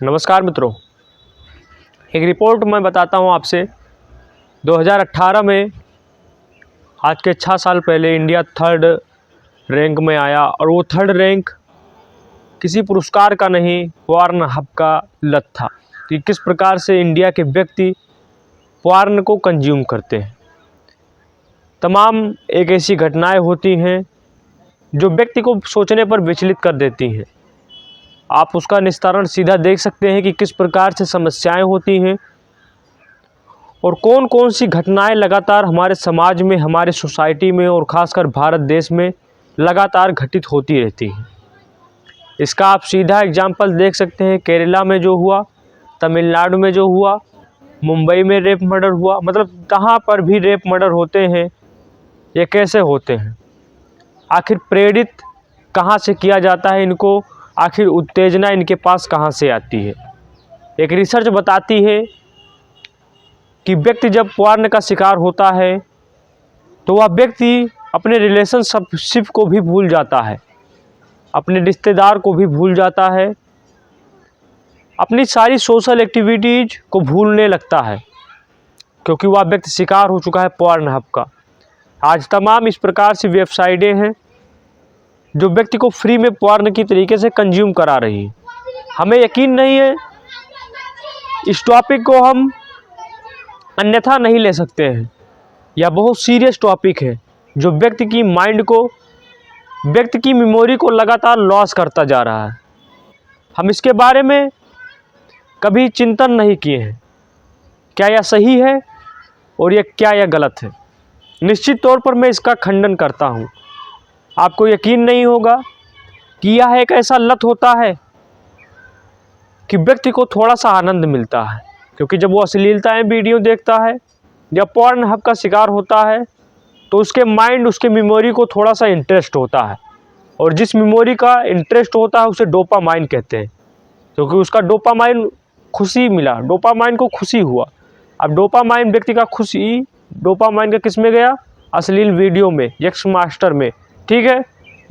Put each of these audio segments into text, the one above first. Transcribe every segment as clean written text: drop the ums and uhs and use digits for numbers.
नमस्कार मित्रों, एक रिपोर्ट मैं बताता हूं आपसे। 2018 में आज के 6 साल पहले इंडिया 3rd रैंक में आया और वो 3rd रैंक किसी पुरस्कार का नहीं, पॉर्न हब का लत था कि किस प्रकार से इंडिया के व्यक्ति पॉर्न को कंज्यूम करते हैं। तमाम एक ऐसी घटनाएं होती हैं जो व्यक्ति को सोचने पर विचलित कर देती हैं। आप उसका निस्तारण सीधा देख सकते हैं कि किस प्रकार से समस्याएं होती हैं और कौन कौन सी घटनाएं लगातार हमारे समाज में, हमारे सोसाइटी में और ख़ासकर भारत देश में लगातार घटित होती रहती हैं। इसका आप सीधा एग्जाम्पल देख सकते हैं। केरला में जो हुआ, तमिलनाडु में जो हुआ, मुंबई में रेप मर्डर हुआ, मतलब कहाँ पर भी रेप मर्डर होते हैं। ये कैसे होते हैं? आखिर प्रेरित कहाँ से किया जाता है इनको? आखिर उत्तेजना इनके पास कहाँ से आती है? एक रिसर्च बताती है कि व्यक्ति जब पॉर्न का शिकार होता है तो वह व्यक्ति अपने रिलेशनशिप को भी भूल जाता है, अपने रिश्तेदार को भी भूल जाता है, अपनी सारी सोशल एक्टिविटीज़ को भूलने लगता है, क्योंकि वह व्यक्ति शिकार हो चुका है पॉर्न हब का। आज तमाम इस प्रकार से वेबसाइटें हैं जो व्यक्ति को फ्री में पॉर्न की तरीके से कंज्यूम करा रही है। हमें यकीन नहीं है, इस टॉपिक को हम अन्यथा नहीं ले सकते हैं। यह बहुत सीरियस टॉपिक है जो व्यक्ति की माइंड को, व्यक्ति की मेमोरी को लगातार लॉस करता जा रहा है। हम इसके बारे में कभी चिंतन नहीं किए हैं, क्या यह सही है और क्या यह गलत है। निश्चित तौर पर मैं इसका खंडन करता हूँ। आपको यकीन नहीं होगा कि यह एक ऐसा लत होता है कि व्यक्ति को थोड़ा सा आनंद मिलता है, क्योंकि जब वो अश्लीलताएं वीडियो देखता है या पॉर्न हब का शिकार होता है तो उसके माइंड, उसके मेमोरी को थोड़ा सा इंटरेस्ट होता है, और जिस मेमोरी का इंटरेस्ट होता है उसे डोपामाइन कहते हैं, क्योंकि उसका डोपामाइन खुशी मिला, डोपामाइन को खुशी हुआ। अब डोपामाइन व्यक्ति का खुशी, डोपामाइन का किस में गया? अश्लील वीडियो में, एक्स मास्टर में। ठीक है,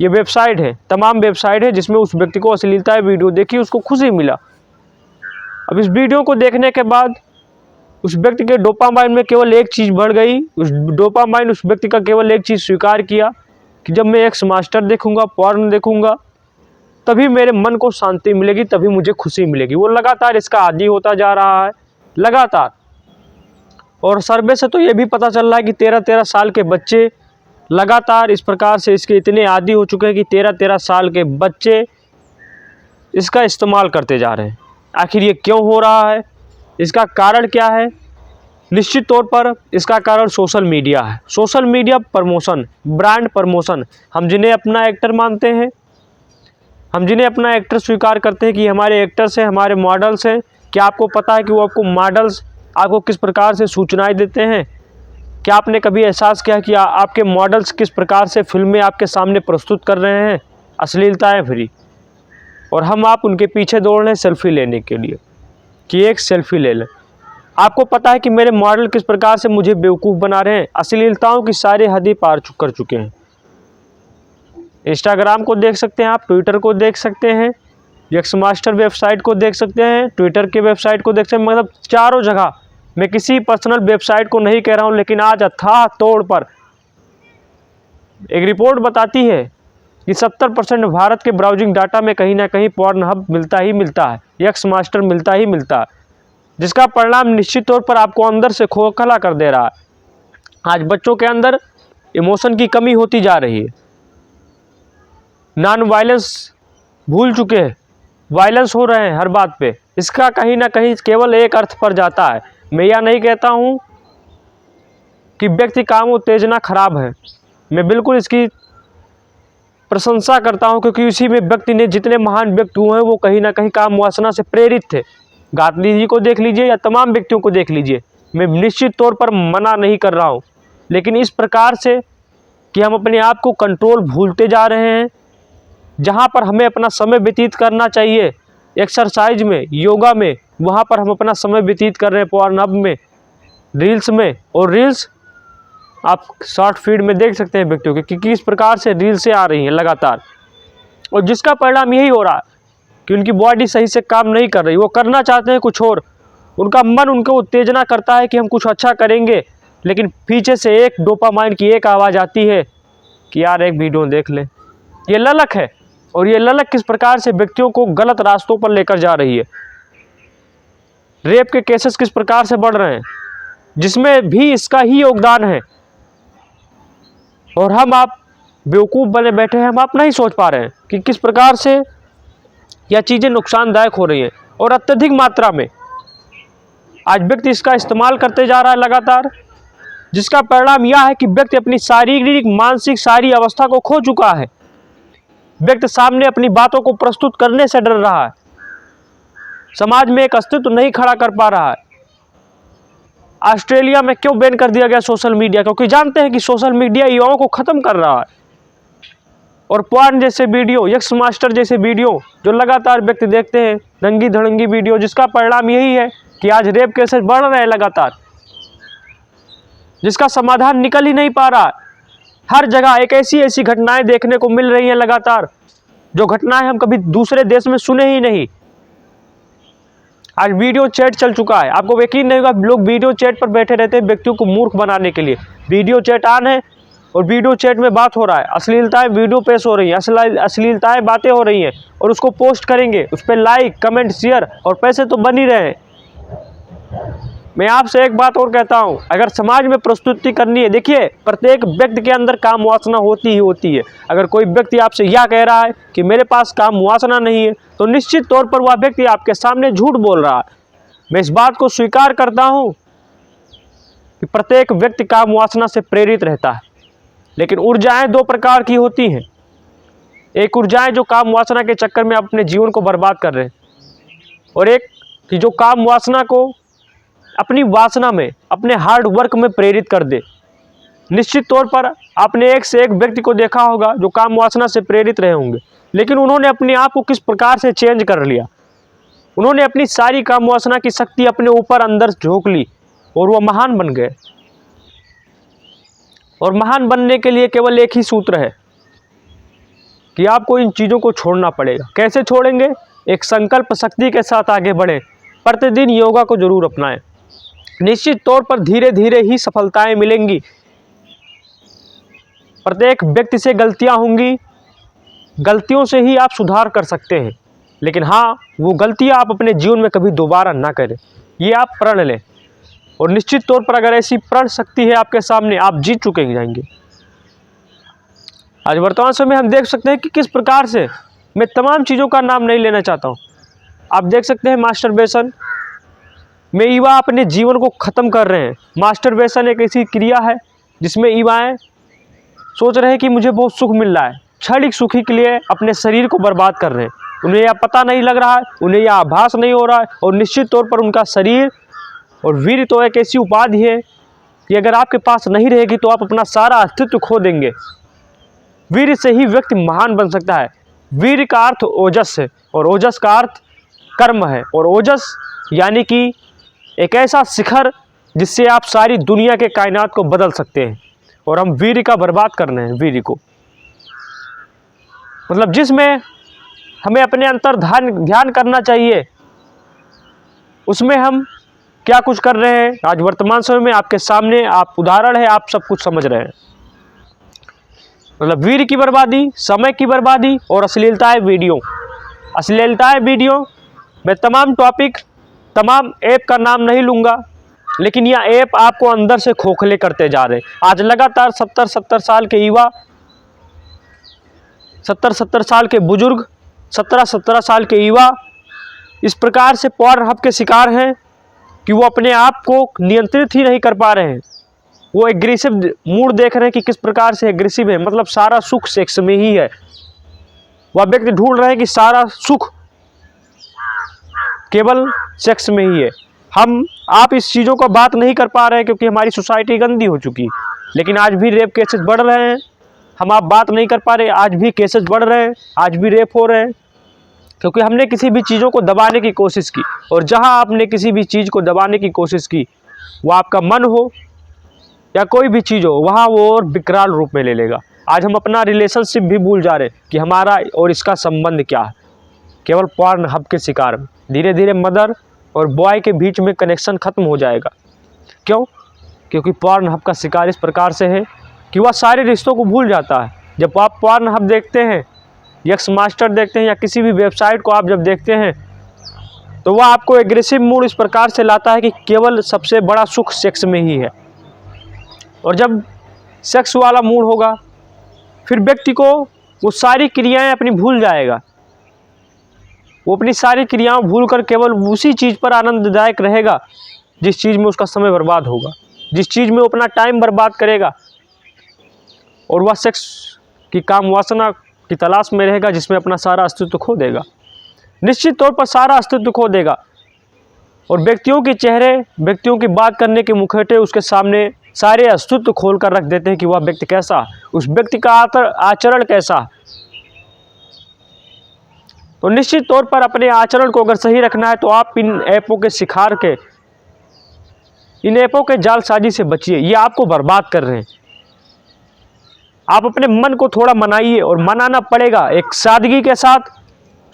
ये वेबसाइट है, तमाम वेबसाइट है जिसमें उस व्यक्ति को अश्लीलता वीडियो देखी, उसको खुशी मिला। अब इस वीडियो को देखने के बाद उस व्यक्ति के डोपामाइन में केवल एक चीज़ बढ़ गई। उस डोपामाइन उस व्यक्ति का केवल एक चीज़ स्वीकार किया कि जब मैं एक्स मास्टर देखूंगा, पॉर्न देखूंगा, तभी मेरे मन को शांति मिलेगी, तभी मुझे खुशी मिलेगी। वो लगातार इसका आदी होता जा रहा है, लगातार। और सर्वे से तो ये भी पता चल रहा है कि 13-13 साल के बच्चे लगातार इस प्रकार से इसके इतने आदी हो चुके हैं कि 13-13 साल के बच्चे इसका इस्तेमाल करते जा रहे हैं। आखिर ये क्यों हो रहा है? इसका कारण क्या है? निश्चित तौर पर इसका कारण सोशल मीडिया है। Social media promotion, brand promotion. हम जिन्हें अपना एक्टर मानते हैं, हम जिन्हें अपना एक्टर स्वीकार करते हैं कि हमारे एक्टर्स हैं, हमारे मॉडल्स हैं, क्या आपको पता है कि वो आपको मॉडल्स आपको किस प्रकार से सूचनाएं देते हैं? क्या आपने कभी एहसास किया कि आपके मॉडल्स किस प्रकार से फिल्में आपके सामने प्रस्तुत कर रहे हैं? अश्लीलताएं भरी। और आप उनके पीछे दौड़ रहे हैं सेल्फी लेने के लिए कि एक सेल्फी ले लें। आपको पता है कि मेरे मॉडल किस प्रकार से मुझे बेवकूफ़ बना रहे हैं? अश्लीलताओं की सारी हदें पार कर चुके हैं। इंस्टाग्राम को देख सकते हैं आप, ट्विटर को देख सकते हैं, एक्स मास्टर वेबसाइट को देख सकते हैं, ट्विटर के वेबसाइट को देख सकते हैं, मतलब चारों जगह। मैं किसी पर्सनल वेबसाइट को नहीं कह रहा हूं, लेकिन आज अथाह तौर पर एक रिपोर्ट बताती है कि 70% भारत के ब्राउजिंग डाटा में कहीं ना कहीं पॉर्न हब मिलता ही मिलता है, एक्स मास्टर मिलता ही मिलता है, जिसका परिणाम निश्चित तौर पर आपको अंदर से खोखला कर दे रहा है। आज बच्चों के अंदर इमोशन की कमी होती जा रही है, नॉन वायलेंस भूल चुके हैं, वायलेंस हो रहे हैं हर बात पे। इसका कहीं ना कहीं केवल एक अर्थ पर जाता है। मैं यह नहीं कहता हूँ कि व्यक्ति काम उत्तेजना खराब है, मैं बिल्कुल इसकी प्रशंसा करता हूं, क्योंकि इसी में व्यक्ति ने, जितने महान व्यक्ति हुए हैं वो कहीं ना कहीं काम वासना से प्रेरित थे। गांधी जी को देख लीजिए या तमाम व्यक्तियों को देख लीजिए, मैं निश्चित तौर पर मना नहीं कर रहा हूं, लेकिन इस प्रकार से कि हम अपने आप को कंट्रोल भूलते जा रहे हैं। जहां पर हमें अपना समय व्यतीत करना चाहिए एक्सरसाइज में, योगा में, वहां पर हम अपना समय व्यतीत कर रहे हैं पॉर्न हब में, रील्स में। और रील्स आप शॉर्ट फीड में देख सकते हैं व्यक्तियों के कि किस प्रकार से रील्सें आ रही हैं लगातार, और जिसका परिणाम यही हो रहा है कि उनकी बॉडी सही से काम नहीं कर रही, वो करना चाहते हैं कुछ और, उनका मन उनको उत्तेजना करता है कि हम कुछ अच्छा करेंगे, लेकिन पीछे से एक डोपामाइन की एक आवाज़ आती है कि यार एक वीडियो देख ले। ये ललक है, और ये ललक किस प्रकार से व्यक्तियों को गलत रास्तों पर लेकर जा रही है। रेप के केसेस किस प्रकार से बढ़ रहे हैं, जिसमें भी इसका ही योगदान है, और हम आप बेवकूफ़ बने बैठे हैं। हम आप नहीं सोच पा रहे हैं कि किस प्रकार से यह चीज़ें नुकसानदायक हो रही हैं, और अत्यधिक मात्रा में आज व्यक्ति इसका इस्तेमाल करते जा रहा है लगातार, जिसका परिणाम यह है कि व्यक्ति अपनी शारीरिक मानसिक सारी अवस्था को खो चुका है। व्यक्ति सामने अपनी बातों को प्रस्तुत करने से डर रहा है, समाज में एक अस्तित्व नहीं खड़ा कर पा रहा है। ऑस्ट्रेलिया में क्यों बैन कर दिया गया सोशल मीडिया? क्योंकि जानते हैं कि सोशल मीडिया युवाओं को ख़त्म कर रहा है। और पॉर्न जैसे वीडियो, यक्स मास्टर जैसे वीडियो जो लगातार व्यक्ति देखते हैं, नंगी धड़ंगी वीडियो, जिसका परिणाम यही है कि आज रेप केसेस बढ़ रहे हैं लगातार, जिसका समाधान निकल ही नहीं पा रहा। हर जगह एक ऐसी घटनाएं देखने को मिल रही हैं लगातार, जो घटनाएं हम कभी दूसरे देश में सुने ही नहीं। आज वीडियो चैट चल चुका है, आपको यकीन नहीं होगा, लोग वीडियो चैट पर बैठे रहते हैं व्यक्तियों को मूर्ख बनाने के लिए। वीडियो चैट ऑन है और वीडियो चैट में बात हो रहा है, अश्लीलताएं वीडियो पेश हो रही हैं, अश्लीलताएं बातें हो रही हैं, और उसको पोस्ट करेंगे, उस पर लाइक कमेंट शेयर, और पैसे तो बन ही रहे हैं। मैं आपसे एक बात और कहता हूं, अगर समाज में प्रस्तुति करनी है, देखिए प्रत्येक व्यक्ति के अंदर काम वासना होती ही होती है। अगर कोई व्यक्ति आपसे यह कह रहा है कि मेरे पास काम वासना नहीं है, तो निश्चित तौर पर वह व्यक्ति आपके सामने झूठ बोल रहा है। मैं इस बात को स्वीकार करता हूं कि प्रत्येक व्यक्ति काम वासना से प्रेरित रहता है, लेकिन ऊर्जाएं दो प्रकार की होती हैं। एक ऊर्जाएं जो काम वासना के चक्कर में अपने जीवन को बर्बाद कर रहे हैं, और एक कि जो काम वासना को अपनी वासना में, अपने हार्ड वर्क में प्रेरित कर दे। निश्चित तौर पर आपने एक से एक व्यक्ति को देखा होगा जो काम वासना से प्रेरित रहे होंगे, लेकिन उन्होंने अपने आप को किस प्रकार से चेंज कर लिया। उन्होंने अपनी सारी काम वासना की शक्ति अपने ऊपर अंदर झोंक ली, और वह महान बन गए। और महान बनने के लिए केवल एक ही सूत्र है कि आपको इन चीज़ों को छोड़ना पड़ेगा। कैसे छोड़ेंगे? एक संकल्प शक्ति के साथ आगे बढ़ें, प्रतिदिन योगा को जरूर अपनाएं। निश्चित तौर पर धीरे धीरे ही सफलताएं मिलेंगी। प्रत्येक व्यक्ति से गलतियां होंगी, गलतियों से ही आप सुधार कर सकते हैं, लेकिन हाँ, वो गलतियां आप अपने जीवन में कभी दोबारा ना करें, ये आप प्रण लें। और निश्चित तौर पर अगर ऐसी प्रण शक्ति है आपके सामने, आप जीत चुके जाएंगे। आज वर्तमान समय हम देख सकते हैं कि किस प्रकार से, मैं तमाम चीज़ों का नाम नहीं लेना चाहता हूँ, आप देख सकते हैं मास्टरबेशन में युवा अपने जीवन को ख़त्म कर रहे हैं। मास्टरबेशन एक ऐसी क्रिया है जिसमें युवाएं सोच रहे हैं कि मुझे बहुत सुख मिल रहा है, क्षणिक सुखी के लिए अपने शरीर को बर्बाद कर रहे हैं। उन्हें यह पता नहीं लग रहा है, उन्हें यह आभास नहीं हो रहा है, और निश्चित तौर पर उनका शरीर और वीर तो एक ऐसी उपाधि है कि अगर आपके पास नहीं रहेगी तो आप अपना सारा अस्तित्व खो देंगे। वीर से ही व्यक्ति महान बन सकता है। वीर का अर्थ ओजस है, और ओजस का अर्थ कर्म है, और ओजस यानी कि एक ऐसा शिखर जिससे आप सारी दुनिया के कायनात को बदल सकते हैं। और हम वीर का बर्बाद कर रहे हैं, वीर को, मतलब जिसमें हमें अपने अंतर ध्यान करना चाहिए, उसमें हम क्या कुछ कर रहे हैं आज वर्तमान समय में आपके सामने आप उदाहरण है, आप सब कुछ समझ रहे हैं। मतलब वीर की बर्बादी, समय की बर्बादी, और अश्लीलताएं वीडियो। अश्लीलताएं वीडियो, मैं तमाम टॉपिक, तमाम ऐप का नाम नहीं लूँगा, लेकिन यह ऐप आपको अंदर से खोखले करते जा रहे हैं। आज लगातार 70 साल के युवा, 70 साल के बुजुर्ग, 17 साल के युवा इस प्रकार से पॉर्न हब के शिकार हैं कि वो अपने आप को नियंत्रित ही नहीं कर पा रहे हैं। वो एग्रेसिव मूड देख रहे हैं कि किस प्रकार से एग्रेसिव है, मतलब सारा सुख सेक्स में ही है। वह व्यक्ति ढूंढ रहे हैं कि सारा सुख केवल सेक्स में ही है। आप इस चीज़ों का बात नहीं कर पा रहे हैं क्योंकि हमारी सोसाइटी गंदी हो चुकी है। लेकिन आज भी रेप केसेस बढ़ रहे हैं, आप बात नहीं कर पा रहे, आज भी केसेस बढ़ रहे हैं, आज भी रेप हो रहे हैं, क्योंकि हमने किसी भी चीज़ों को दबाने की कोशिश की। और जहां आपने किसी भी चीज़ को दबाने की कोशिश की, वो आपका मन हो या कोई भी चीज़ हो, वहाँ वो और विकराल रूप में ले लेगा। आज हम अपना रिलेशनशिप भी भूल जा रहे हैं कि हमारा और इसका संबंध क्या है। केवल पॉर्न हब के शिकार में। धीरे धीरे मदर और बॉय के बीच में कनेक्शन खत्म हो जाएगा। क्यों? क्योंकि पॉर्न हब का शिकार इस प्रकार से है कि वह सारे रिश्तों को भूल जाता है। जब आप पॉर्न हब देखते हैं, एक्स मास्टर देखते हैं या किसी भी वेबसाइट को आप जब देखते हैं तो वह आपको एग्रेसिव मूड इस प्रकार से लाता है कि केवल सबसे बड़ा सुख सेक्स में ही है। और जब सेक्स वाला मूड होगा फिर व्यक्ति को वो सारी क्रियाएं अपनी भूल जाएगा। वो अपनी सारी क्रियाओं भूल कर केवल उसी चीज़ पर आनंददायक रहेगा जिस चीज़ में उसका समय बर्बाद होगा, जिस चीज़ में वो अपना टाइम बर्बाद करेगा। और वह सेक्स की काम वासना की तलाश में रहेगा जिसमें अपना सारा अस्तित्व खो देगा, निश्चित तौर पर सारा अस्तित्व खो देगा। और व्यक्तियों के चेहरे, व्यक्तियों की बात करने के मुखौटे उसके सामने सारे अस्तित्व खोल कर रख देते हैं कि वह व्यक्ति कैसा, उस व्यक्ति का आचरण कैसा। तो निश्चित तौर पर अपने आचरण को अगर सही रखना है तो आप इन ऐपों के शिकार के, इन ऐपों के जालसाजी से बचिए। ये आपको बर्बाद कर रहे हैं। आप अपने मन को थोड़ा मनाइए, और मनाना पड़ेगा एक सादगी के साथ।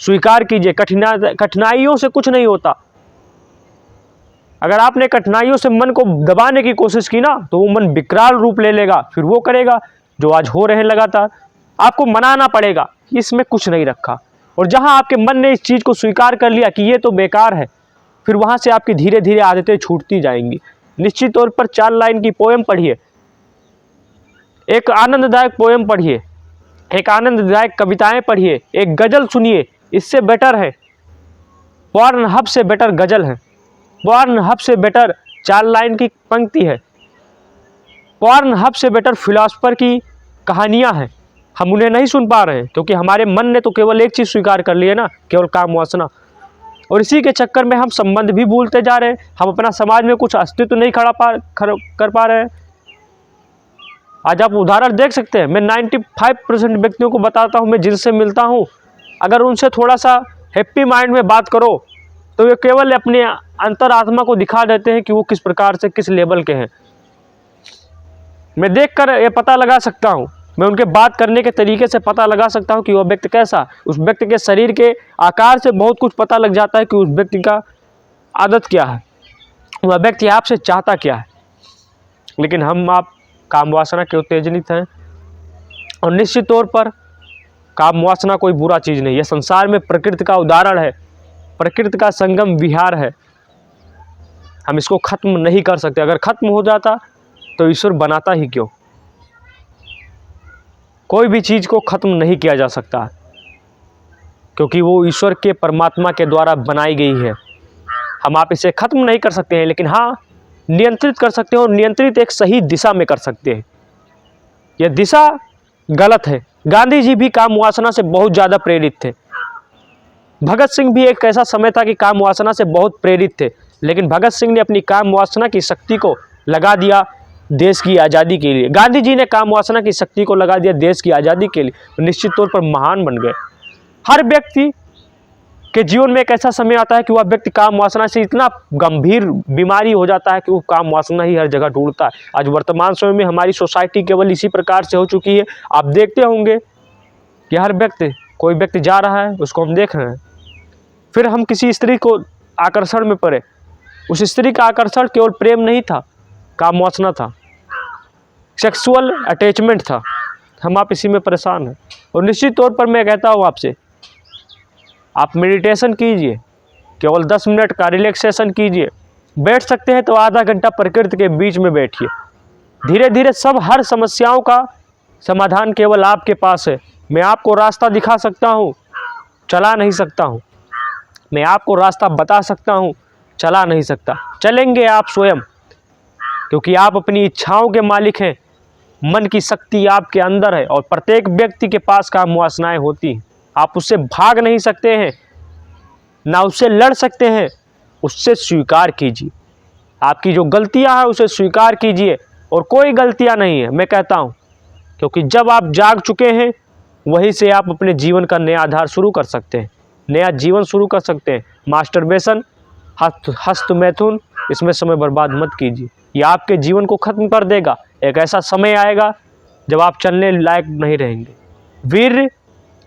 स्वीकार कीजिए कठिनाइयों से कुछ नहीं होता। अगर आपने कठिनाइयों से मन को दबाने की कोशिश की ना तो वो मन विकराल रूप ले लेगा, फिर वो करेगा जो आज हो रहे हैं लगातार। आपको मनाना पड़ेगा, इसमें कुछ नहीं रखा। और जहां आपके मन ने इस चीज़ को स्वीकार कर लिया कि ये तो बेकार है, फिर वहां से आपकी धीरे धीरे आदतें छूटती जाएंगी। निश्चित तौर पर 4 लाइन की पोएम पढ़िए, एक आनंददायक पोएम पढ़िए, एक आनंददायक कविताएं पढ़िए, एक गजल सुनिए। इससे बेटर है, पॉर्न हब से बेटर गजल है, पॉर्न हब से बेटर 4 लाइन की पंक्ति है, पॉर्न हब से बेटर फिलॉसफर की कहानियां हैं। हम उन्हें नहीं सुन पा रहे हैं क्योंकि हमारे मन ने तो केवल एक चीज़ स्वीकार कर ली है ना, केवल काम वासना। और इसी के चक्कर में हम संबंध भी भूलते जा रहे हैं। हम अपना समाज में कुछ अस्तित्व नहीं कर पा रहे हैं। आज आप उदाहरण देख सकते हैं। मैं 95% व्यक्तियों को बताता हूँ, मैं जिनसे मिलता हूँ, अगर उनसे थोड़ा सा हैप्पी माइंड में बात करो तो वे केवल अपने अंतरात्मा को दिखा देते हैं कि वो किस प्रकार से, किस लेवल के हैं। मैं देखकर ये पता लगा सकता हूँ, मैं उनके बात करने के तरीके से पता लगा सकता हूँ कि वह व्यक्ति कैसा। उस व्यक्ति के शरीर के आकार से बहुत कुछ पता लग जाता है कि उस व्यक्ति का आदत क्या है, वह व्यक्ति आपसे चाहता क्या है। लेकिन हम आप काम वासना के उत्तेजनित हैं। और निश्चित तौर पर काम वासना कोई बुरा चीज़ नहीं है। संसार में प्रकृति का उदाहरण है, प्रकृति का संगम विहार है। हम इसको खत्म नहीं कर सकते। अगर खत्म हो जाता तो ईश्वर बनाता ही क्यों। कोई भी चीज़ को खत्म नहीं किया जा सकता क्योंकि वो ईश्वर के, परमात्मा के द्वारा बनाई गई है। हम आप इसे खत्म नहीं कर सकते हैं, लेकिन हाँ नियंत्रित कर सकते हैं, और नियंत्रित एक सही दिशा में कर सकते हैं। यह दिशा गलत है। गांधी जी भी काम वासना से बहुत ज़्यादा प्रेरित थे। भगत सिंह भी एक ऐसा समय था कि काम वासना से बहुत प्रेरित थे, लेकिन भगत सिंह ने अपनी काम वासना की शक्ति को लगा दिया देश की आज़ादी के लिए। गांधी जी ने काम वासना की शक्ति को लगा दिया देश की आज़ादी के लिए, तो निश्चित तौर पर महान बन गए। हर व्यक्ति के जीवन में एक ऐसा समय आता है कि वह व्यक्ति काम वासना से इतना गंभीर बीमारी हो जाता है कि वो काम वासना ही हर जगह ढूंढता है। आज वर्तमान समय में हमारी सोसाइटी केवल इसी प्रकार से हो चुकी है। आप देखते होंगे कि हर व्यक्ति, कोई व्यक्ति जा रहा है, उसको हम देख रहे हैं, फिर हम किसी स्त्री को आकर्षण में पड़े। उस स्त्री का आकर्षण केवल प्रेम नहीं था, काम वासना था, सेक्सुअल अटैचमेंट था। हम आप इसी में परेशान हैं। और निश्चित तौर पर मैं कहता हूँ आपसे, आप मेडिटेशन कीजिए, केवल 10 मिनट का रिलैक्सेशन कीजिए। बैठ सकते हैं तो आधा घंटा प्रकृति के बीच में बैठिए। धीरे धीरे हर समस्याओं का समाधान केवल आपके पास है। मैं आपको रास्ता दिखा सकता हूँ, चला नहीं सकता हूँ। मैं आपको रास्ता बता सकता हूँ, चला नहीं सकता। चलेंगे आप स्वयं, क्योंकि आप अपनी इच्छाओं के मालिक हैं। मन की शक्ति आपके अंदर है, और प्रत्येक व्यक्ति के पास काम वासनाएं होती हैं। आप उससे भाग नहीं सकते हैं, ना उससे लड़ सकते हैं। उससे स्वीकार कीजिए। आपकी जो गलतियां हैं उसे स्वीकार कीजिए, और कोई गलतियां नहीं है, मैं कहता हूं, क्योंकि जब आप जाग चुके हैं वहीं से आप अपने जीवन का नया आधार शुरू कर सकते हैं, नया जीवन शुरू कर सकते हैं। मास्टरबेशन, हस्त मैथुन, इसमें समय बर्बाद मत कीजिए। यह आपके जीवन को खत्म कर देगा। एक ऐसा समय आएगा जब आप चलने लायक नहीं रहेंगे। वीर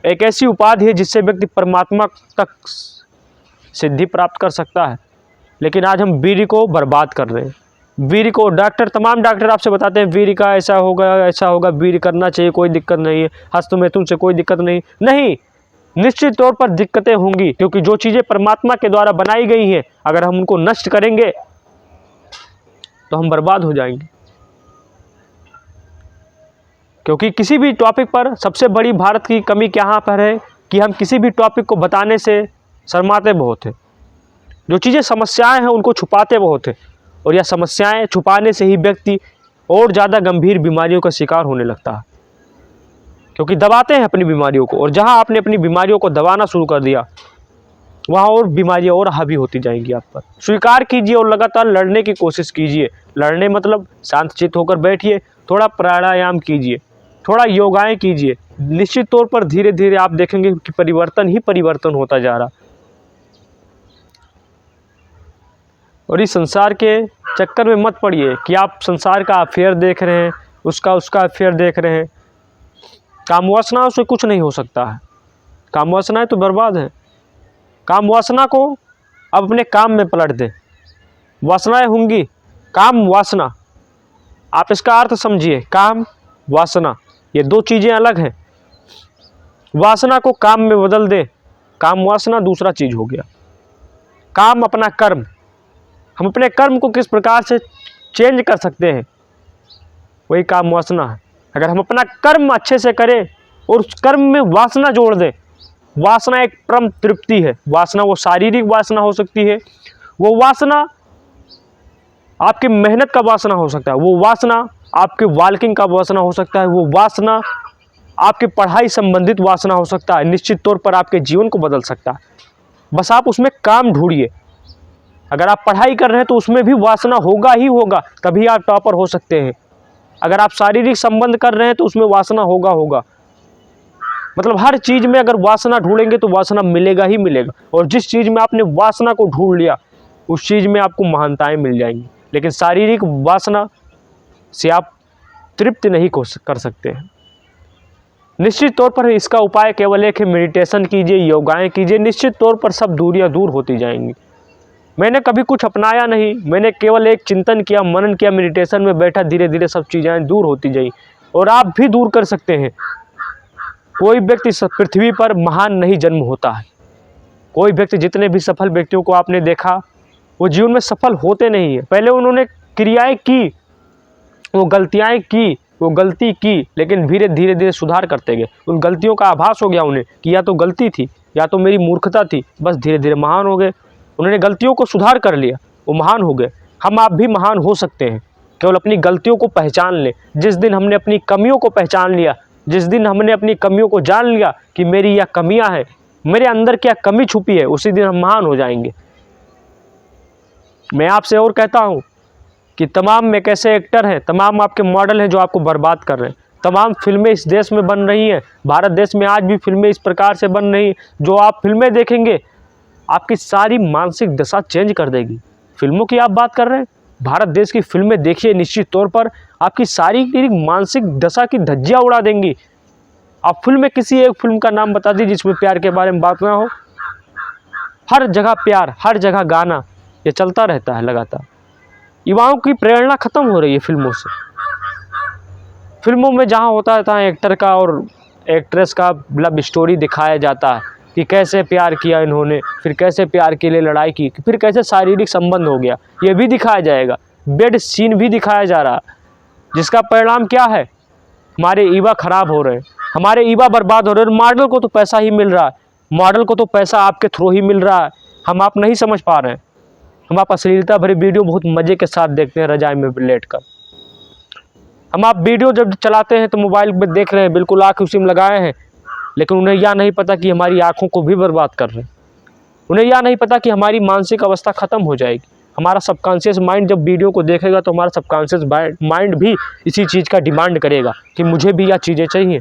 एक ऐसी उपाधि है जिससे व्यक्ति परमात्मा तक सिद्धि प्राप्त कर सकता है, लेकिन आज हम बीड़ी को बर्बाद कर रहे हैं। बीड़ी को तमाम डॉक्टर आपसे बताते हैं बीड़ी का ऐसा होगा, बीड़ी करना चाहिए, कोई दिक्कत नहीं है, हस्तमैथुन से कोई दिक्कत नहीं। निश्चित तौर पर दिक्कतें होंगी, क्योंकि जो चीज़ें परमात्मा के द्वारा बनाई गई हैं, अगर हम उनको नष्ट करेंगे तो हम बर्बाद हो जाएंगे। क्योंकि किसी भी टॉपिक पर सबसे बड़ी भारत की कमी यहाँ पर है कि हम किसी भी टॉपिक को बताने से शर्माते बहुत हैं। जो चीज़ें समस्याएं हैं उनको छुपाते बहुत हैं, और यह समस्याएं छुपाने से ही व्यक्ति और ज़्यादा गंभीर बीमारियों का शिकार होने लगता है, क्योंकि दबाते हैं अपनी बीमारियों को। और जहां आपने अपनी बीमारियों को दबाना शुरू कर दिया, वहां और बीमारियां और हावी होती जाएंगी आप पर। स्वीकार कीजिए और लगातार लड़ने की कोशिश कीजिए। लड़ने मतलब शांतचित्त होकर बैठिए, थोड़ा प्राणायाम कीजिए, थोड़ा योगाएं कीजिए। निश्चित तौर पर धीरे धीरे आप देखेंगे कि परिवर्तन ही परिवर्तन होता जा रहा। और इस संसार के चक्कर में मत पड़िए कि आप संसार का अफेयर देख रहे हैं, उसका अफेयर देख रहे हैं। काम वासना से कुछ नहीं हो सकता है। काम वासनाएं तो बर्बाद है। काम वासना को अब अपने काम में पलट दें। वासनाएं होंगी, काम वासना, आप इसका अर्थ समझिए। काम वासना ये दो चीज़ें अलग हैं। वासना को काम में बदल दें, काम वासना दूसरा चीज़ हो गया। काम अपना कर्म, हम अपने कर्म को किस प्रकार से चेंज कर सकते हैं, वही काम वासना है। अगर हम अपना कर्म अच्छे से करें और उस कर्म में वासना जोड़ दें, वासना एक परम तृप्ति है। वासना वो शारीरिक वासना हो सकती है, वो वासना आपकी मेहनत का वासना हो सकता है, वो वासना आपके वाल्किंग का वासना हो सकता है, वो वासना आपके पढ़ाई संबंधित वासना हो सकता है। निश्चित तौर पर आपके जीवन को बदल सकता है। बस आप उसमें काम ढूंढिए। अगर आप पढ़ाई कर रहे हैं तो उसमें भी वासना होगा ही होगा, तभी आप टॉपर हो सकते हैं। अगर आप शारीरिक संबंध कर रहे हैं तो उसमें वासना होगा। मतलब हर चीज़ में अगर वासना ढूंढेंगे तो वासना मिलेगा ही मिलेगा। और जिस चीज़ में आपने वासना को ढूंढ लिया, उस चीज़ में आपको महानताएं मिल जाएंगी। लेकिन शारीरिक वासना से आप तृप्त नहीं कर सकते हैं। निश्चित तौर पर इसका उपाय केवल एक है, मेडिटेशन कीजिए, योगाएं कीजिए। निश्चित तौर पर सब दूरियां दूर होती जाएंगी। मैंने कभी कुछ अपनाया नहीं, मैंने केवल एक चिंतन किया, मनन किया, मेडिटेशन में बैठा, धीरे धीरे सब चीज़ें दूर होती जाई। और आप भी दूर कर सकते हैं। कोई व्यक्ति पृथ्वी पर महान नहीं जन्म होता है। कोई व्यक्ति, जितने भी सफल व्यक्तियों को आपने देखा, वो जीवन में सफल होते नहीं है। पहले उन्होंने क्रियाएं की, वो गलतियाँ की, वो गलती की, लेकिन धीरे धीरे सुधार करते गए। उन गलतियों का आभास हो गया उन्हें कि या तो गलती थी या तो मेरी मूर्खता थी। बस धीरे धीरे महान हो गए। उन्होंने गलतियों को सुधार कर लिया, वो महान हो गए। हम आप भी महान हो सकते हैं, केवल अपनी गलतियों को पहचान लें। जिस दिन हमने अपनी कमियों को पहचान लिया, जिस दिन हमने अपनी कमियों को जान लिया कि मेरी यह कमियां हैं, मेरे अंदर क्या कमी छुपी है, उसी दिन हम महान हो जाएंगे। मैं आपसे और कहता हूं कि तमाम में कैसे एक्टर हैं, तमाम आपके मॉडल हैं जो आपको बर्बाद कर रहे हैं। तमाम फिल्में इस देश में बन रही हैं, भारत देश में आज भी फिल्में इस प्रकार से बन रही हैं। जो आप फिल्में देखेंगे, आपकी सारी मानसिक दशा चेंज कर देगी। फिल्मों की आप बात कर रहे हैं, भारत देश की फिल्में देखिए, निश्चित तौर पर आपकी सारी मानसिक दशा की धज्जियां उड़ा देंगी। आप फिल्म में किसी एक फिल्म का नाम बता दीजिए जिसमें प्यार के बारे में बात ना हो। हर जगह प्यार, हर जगह गाना, ये चलता रहता है लगातार। युवाओं की प्रेरणा खत्म हो रही है फिल्मों से। फिल्मों में जहाँ होता है तहाँ एक्टर का और एक्ट्रेस का लव स्टोरी दिखाया जाता है कि कैसे प्यार किया इन्होंने, फिर कैसे प्यार के लिए लड़ाई की, फिर कैसे शारीरिक संबंध हो गया, ये भी दिखाया जाएगा। बेड सीन भी दिखाया जा रहा है, जिसका परिणाम क्या है, हमारे युवा खराब हो रहे हैं, हमारे युवा बर्बाद हो रहे हैं। मॉडल को तो पैसा ही मिल रहा है, मॉडल को तो पैसा आपके थ्रू ही मिल रहा है। हम आप नहीं समझ पा रहे हैं। हम आप अश्लीलता भरी वीडियो बहुत मज़े के साथ देखते हैं रजाई में लेट कर। हम आप वीडियो जब चलाते हैं तो मोबाइल में देख रहे हैं, बिल्कुल आँख उसी में लगाए हैं, लेकिन उन्हें यह नहीं पता कि हमारी आँखों को भी बर्बाद कर रहे हैं। उन्हें यह नहीं पता कि हमारी मानसिक अवस्था ख़त्म हो जाएगी। हमारा सबकॉन्शियस माइंड जब वीडियो को देखेगा तो हमारा सबकॉन्शियस माइंड भी इसी चीज़ का डिमांड करेगा कि मुझे भी यह चीज़ें चाहिए,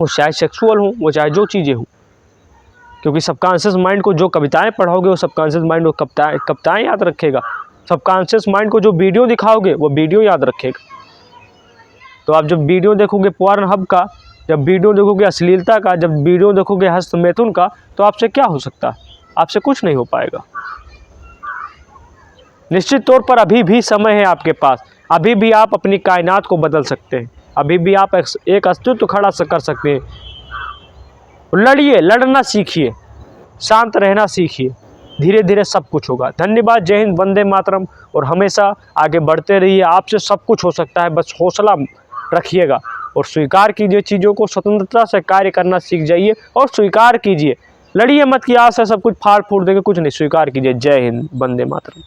वो चाहे सेक्सुअल हो, वो चाहे जो चीज़ें हो। क्योंकि सबकॉन्शियस माइंड को जो कविताएं पढ़ोगे वो सबकॉन्शियस माइंड को कविताएं याद रखेगा। सबकॉन्शियस माइंड को जो वीडियो दिखाओगे वो वीडियो याद रखेगा। तो आप जब वीडियो देखोगे पोर्न हब का, जब वीडियो देखोगे अश्लीलता का, जब वीडियो देखोगे हस्त मैथुन का, तो आपसे क्या हो सकता है? आपसे कुछ नहीं हो पाएगा। निश्चित तौर पर अभी भी समय है आपके पास, अभी भी आप अपनी कायनात को बदल सकते हैं, अभी भी आप एक अस्तित्व खड़ा कर सकते हैं। लड़िए, लड़ना सीखिए, शांत रहना सीखिए, धीरे धीरे सब कुछ होगा। धन्यवाद, जय हिंद, वंदे मातरम। और हमेशा आगे बढ़ते रहिए, आपसे सब कुछ हो सकता है, बस हौसला रखिएगा और स्वीकार कीजिए चीज़ों को, स्वतंत्रता से कार्य करना सीख जाइए और स्वीकार कीजिए। लड़िए मत कि आज से सब कुछ फाड़ फूड़ देंगे, कुछ नहीं, स्वीकार कीजिए। जय हिंद, वंदे मातरम।